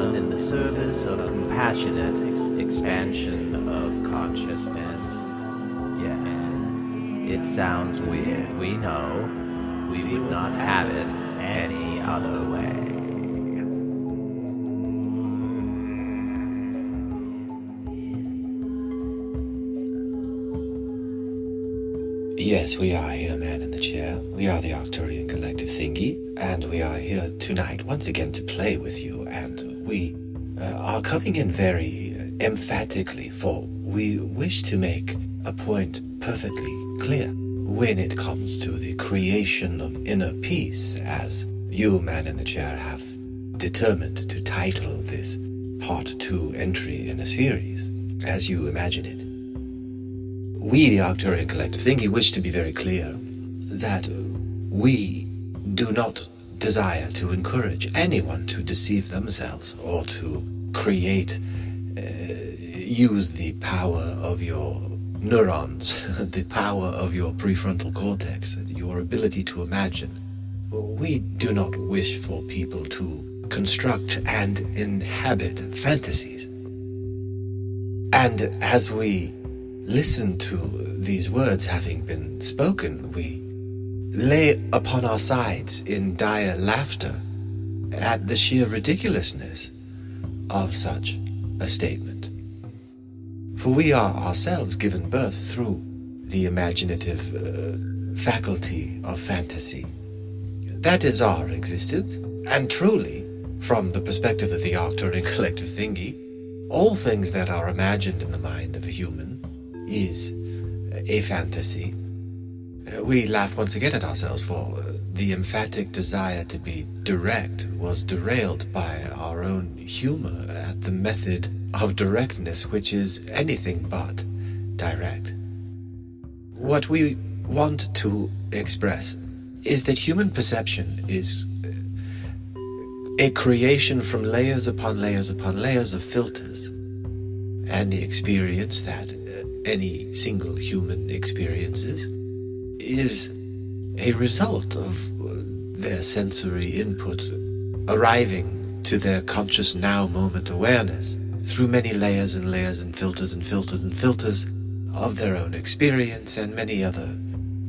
done in the service of compassionate expansion of consciousness. Yes, it sounds weird, we know. We would not have it any other way. Yes, we are here, man in the chair. We are the Arcturian Collective Thingy, and we are here tonight once again to play with you, and we are coming in very emphatically, for we wish to make a point perfectly clear when it comes to the creation of inner peace, as you, man in the chair, have determined to title this Part 2 entry in a series, as you imagine it. We, the Arcturian Collective Thingy, wish to be very clear that we do not desire to encourage anyone to deceive themselves or to use the power of your neurons, the power of your prefrontal cortex, your ability to imagine. We do not wish for people to construct and inhabit fantasies. And as we listen to these words having been spoken, we lay upon our sides in dire laughter at the sheer ridiculousness of such a statement. For we are ourselves given birth through the imaginative faculty of fantasy. That is our existence, and truly, from the perspective of the Arcturian Collective Thingy, all things that are imagined in the mind of a human is a fantasy. We laugh once again at ourselves, for the emphatic desire to be direct was derailed by our own humor at the method of directness, which is anything but direct. What we want to express is that human perception is a creation from layers upon layers upon layers of filters, and the experience that any single human experiences is a result of their sensory input arriving to their conscious now moment awareness through many layers and layers and filters and filters and filters of their own experience and many other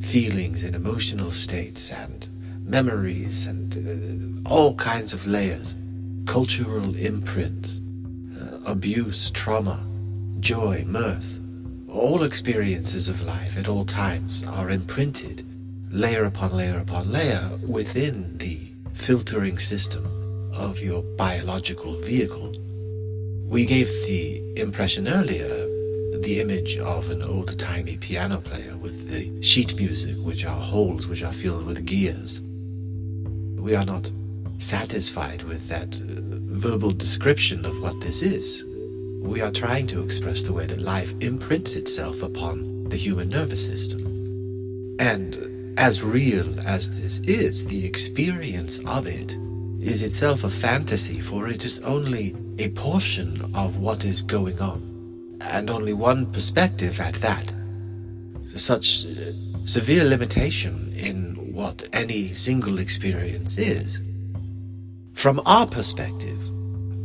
feelings and emotional states and memories and all kinds of layers, cultural imprint, abuse, trauma, joy, mirth. All experiences of life at all times are imprinted layer upon layer upon layer within the filtering system of your biological vehicle. We gave the impression earlier, the image of an old-timey piano player with the sheet music, which are holes which are filled with gears. We are not satisfied with that verbal description of what this is. We are trying to express the way that life imprints itself upon the human nervous system. And as real as this is, the experience of it is itself a fantasy, for it is only a portion of what is going on, and only one perspective at that. Such severe limitation in what any single experience is. From our perspective,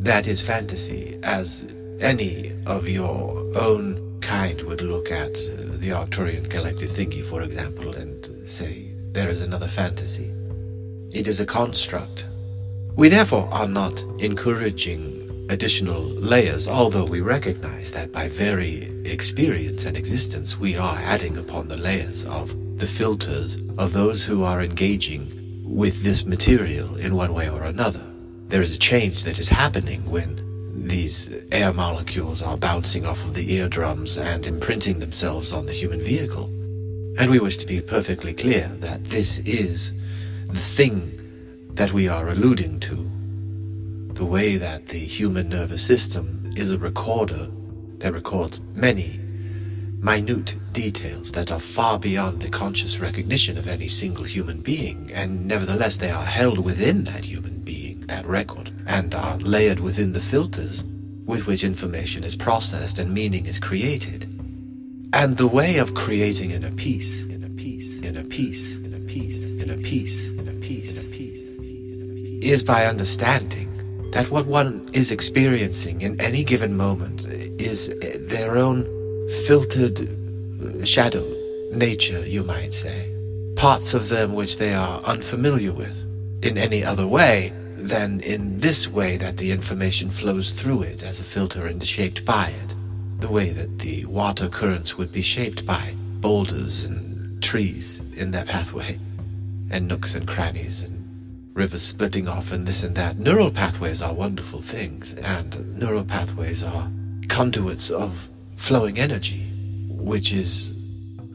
that is fantasy, as any of your own kind would look at the Arcturian Collective Thingy, for example, and say, there is another fantasy. It is a construct. We therefore are not encouraging additional layers, although we recognize that by very experience and existence we are adding upon the layers of the filters of those who are engaging with this material in one way or another. There is a change that is happening when these air molecules are bouncing off of the eardrums and imprinting themselves on the human vehicle. And we wish to be perfectly clear that this is the thing that we are alluding to. The way that the human nervous system is a recorder that records many minute details that are far beyond the conscious recognition of any single human being, and nevertheless they are held within that human being, that record, and are layered within the filters with which information is processed and meaning is created. And the way of creating inner peace, is by understanding that what one is experiencing in any given moment is their own filtered shadow nature, you might say. Parts of them which they are unfamiliar with in any other way than in this way that the information flows through it as a filter and is shaped by it. The way that the water currents would be shaped by boulders and trees in their pathway, and nooks and crannies and rivers splitting off and this and that. Neural pathways are wonderful things, and neural pathways are conduits of flowing energy, which is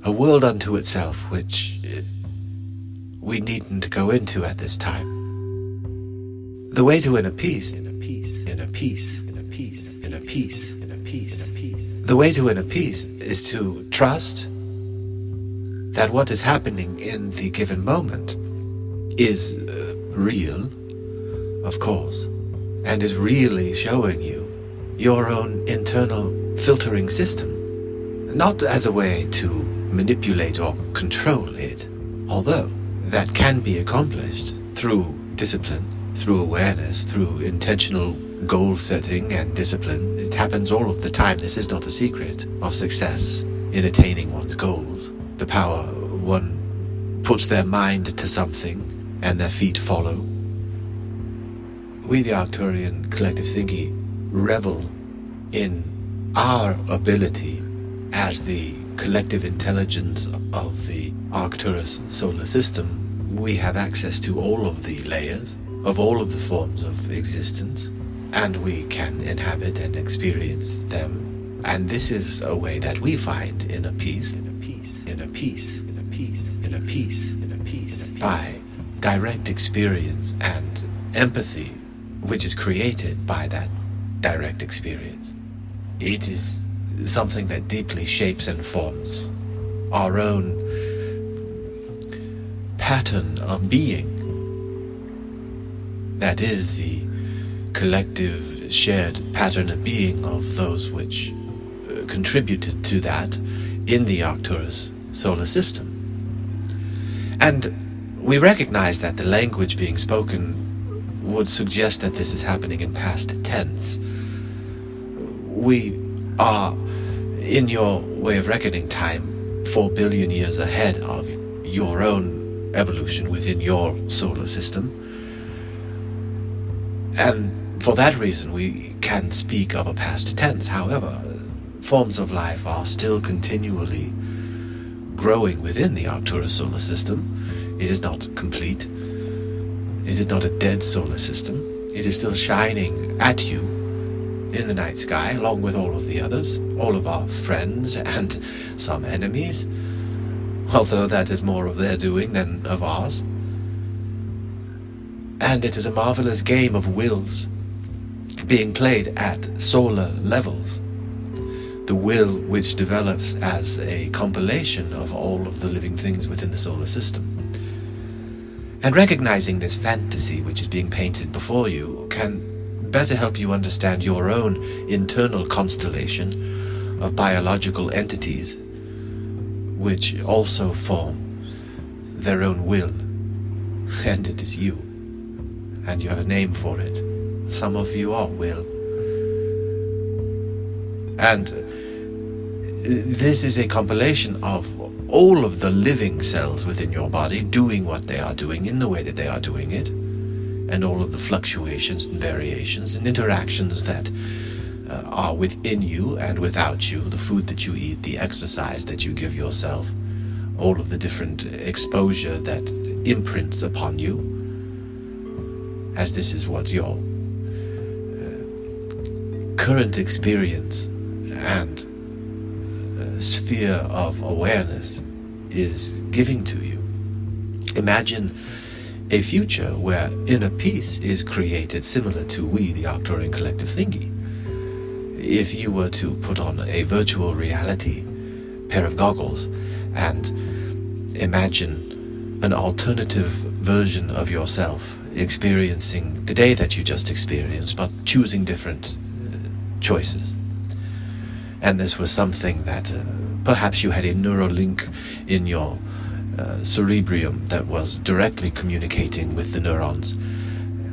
a world unto itself, which we needn't go into at this time. The way to inner peace, the way to inner peace is to trust that what is happening in the given moment is real, of course, and is really showing you your own internal filtering system, not as a way to manipulate or control it, although that can be accomplished through discipline, through awareness, through intentional goal setting and discipline. It happens all of the time. This is not a secret of success in attaining one's goals. The power one puts their mind to something and their feet follow. We, the Arcturian collective thinking, revel in our ability as the collective intelligence of the Arcturus solar system. We have access to all of the layers of all of the forms of existence, and we can inhabit and experience them. And this is a way that we find inner peace, by direct experience and empathy, which is created by that direct experience. It is something that deeply shapes and forms our own pattern of being. That is the collective shared pattern of being of those which contributed to that in the Arcturus solar system. And we recognize that the language being spoken would suggest that this is happening in past tense. We are, in your way of reckoning time, 4 billion years ahead of your own evolution within your solar system. And for that reason, we can speak of a past tense. However, forms of life are still continually growing within the Arcturus solar system. It is not complete. It is not a dead solar system. It is still shining at you in the night sky, along with all of the others, all of our friends and some enemies, although that is more of their doing than of ours. And it is a marvelous game of wills being played at solar levels. The will which develops as a compilation of all of the living things within the solar system. And recognizing this fantasy which is being painted before you can better help you understand your own internal constellation of biological entities which also form their own will. And it is you. And you have a name for it. Some of you are will. And this is a compilation of all of the living cells within your body doing what they are doing in the way that they are doing it, and all of the fluctuations and variations and interactions that are within you and without you, the food that you eat, the exercise that you give yourself, all of the different exposure that imprints upon you, as this is what your current experience and sphere of awareness is giving to you. Imagine a future where inner peace is created similar to we, the Arcturian collective thingy. If you were to put on a virtual reality pair of goggles and imagine an alternative version of yourself experiencing the day that you just experienced, but choosing different choices. And this was something that perhaps you had a neural link in your cerebrium that was directly communicating with the neurons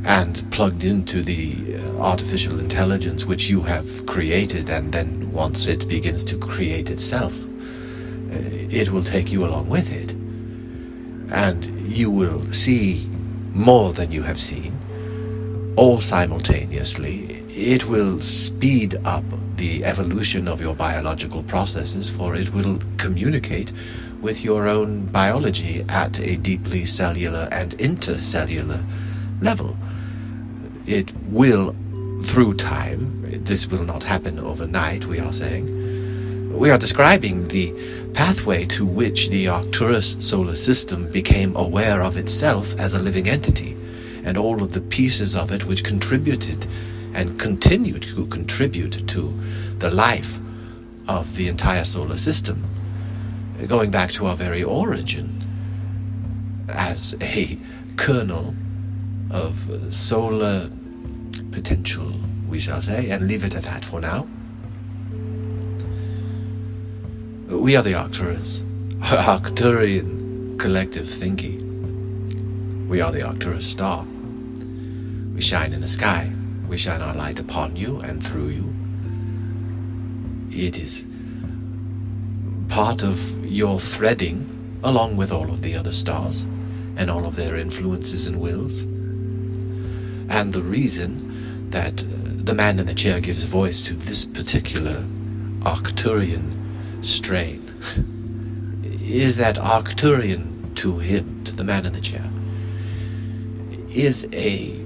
and plugged into the artificial intelligence which you have created, and then once it begins to create itself, it will take you along with it. And you will see more than you have seen, all simultaneously. It will speed up the evolution of your biological processes, for it will communicate with your own biology at a deeply cellular and intercellular level. It will, through time, this will not happen overnight, we are saying. We are describing the pathway to which the Arcturus solar system became aware of itself as a living entity, and all of the pieces of it which contributed and continue to contribute to the life of the entire solar system, going back to our very origin as a kernel of solar potential, we shall say, and leave it at that for now. We are the Arcturus, Arcturian collective thinking. We are the Arcturus star. We shine in the sky. We shine our light upon you and through you. It is part of your threading, along with all of the other stars and all of their influences and wills. And the reason that the man in the chair gives voice to this particular Arcturian strain is that Arcturian to him, to the man in the chair, is a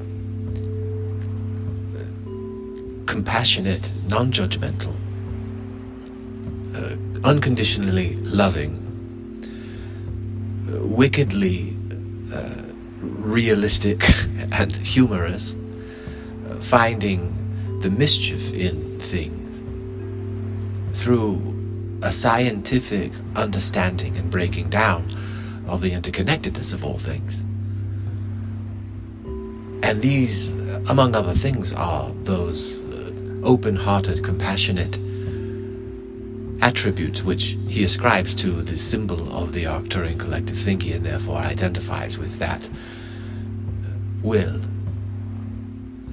compassionate, non-judgmental, unconditionally loving, wickedly realistic and humorous, finding the mischief in things through a scientific understanding and breaking down of the interconnectedness of all things. And these, among other things, are those open-hearted, compassionate attributes which he ascribes to the symbol of the Arcturian collective thinking, and therefore identifies with that will,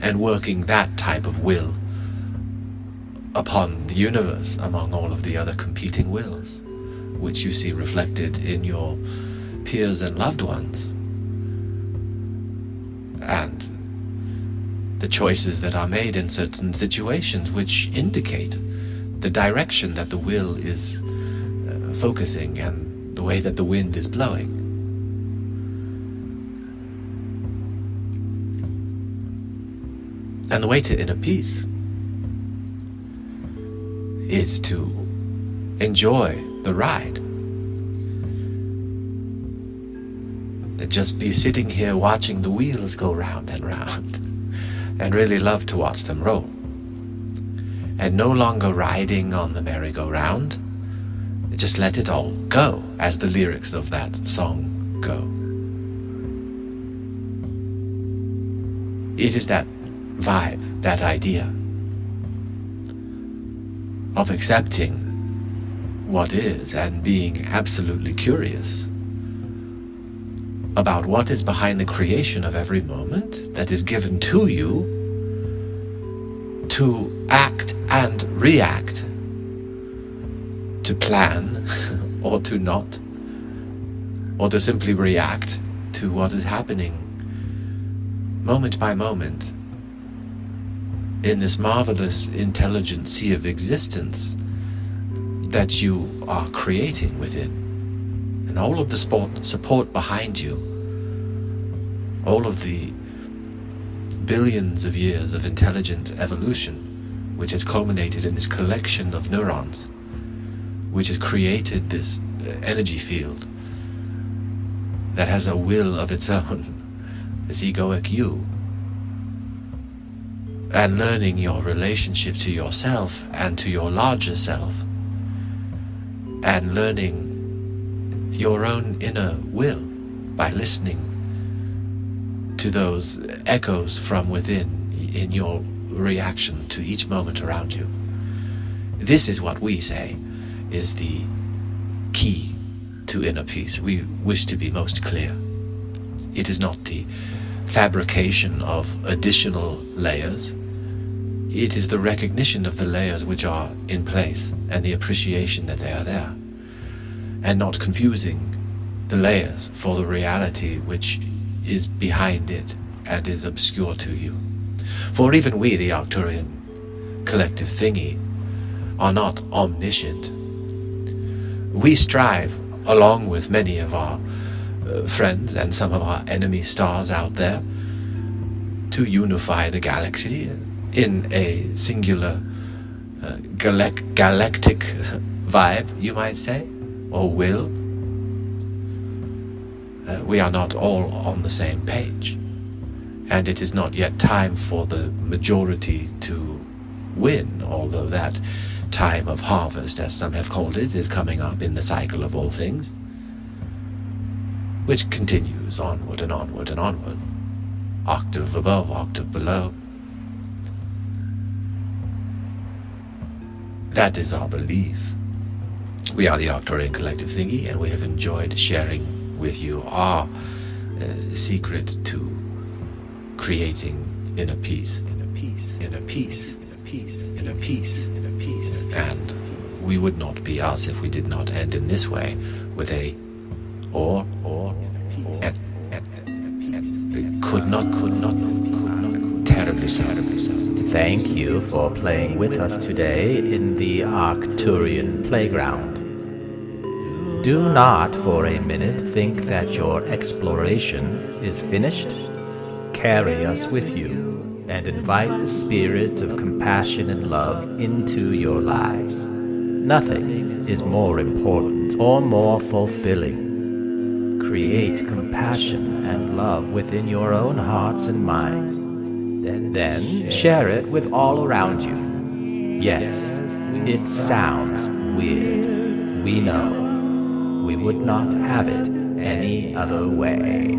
and working that type of will upon the universe among all of the other competing wills, which you see reflected in your peers and loved ones, and the choices that are made in certain situations which indicate the direction that the will is focusing and the way that the wind is blowing. And the way to inner peace is to enjoy the ride. Just be sitting here watching the wheels go round and round, and really love to watch them roll. And no longer riding on the merry-go-round, just let it all go, as the lyrics of that song go. It is that vibe, that idea of accepting what is and being absolutely curious about what is behind the creation of every moment that is given to you to act and react, to plan or to not, or to simply react to what is happening moment by moment in this marvelous intelligent sea of existence that you are creating within. And all of the support behind you, all of the billions of years of intelligent evolution, which has culminated in this collection of neurons, which has created this energy field that has a will of its own, this egoic you. And learning your relationship to yourself and to your larger self, and learning your own inner will by listening to those echoes from within in your reaction to each moment around you. This is what we say is the key to inner peace. We wish to be most clear. It is not the fabrication of additional layers. It is the recognition of the layers which are in place and the appreciation that they are there, and not confusing the layers for the reality which is behind it and is obscure to you. For even we, the Arcturian collective thingy, are not omniscient. We strive, along with many of our friends and some of our enemy stars out there, to unify the galaxy in a singular galactic vibe, you might say, or will. We are not all on the same page, and it is not yet time for the majority to win, although that time of harvest, as some have called it, is coming up in the cycle of all things, which continues onward and onward and onward, octave above, octave below. That is our belief. We are the Arcturian Collective Thingy, and we have enjoyed sharing with you our secret to creating inner peace, and we would not be us if we did not end in this way with a could not terribly sad. Thank you for playing with us today in the Arcturian Playground. Do not for a minute think that your exploration is finished. Carry us with you and invite the spirit of compassion and love into your lives. Nothing is more important or more fulfilling. Create compassion and love within your own hearts and minds. Then share it with all around you. Yes, it sounds weird. We know. We would not have it any other way.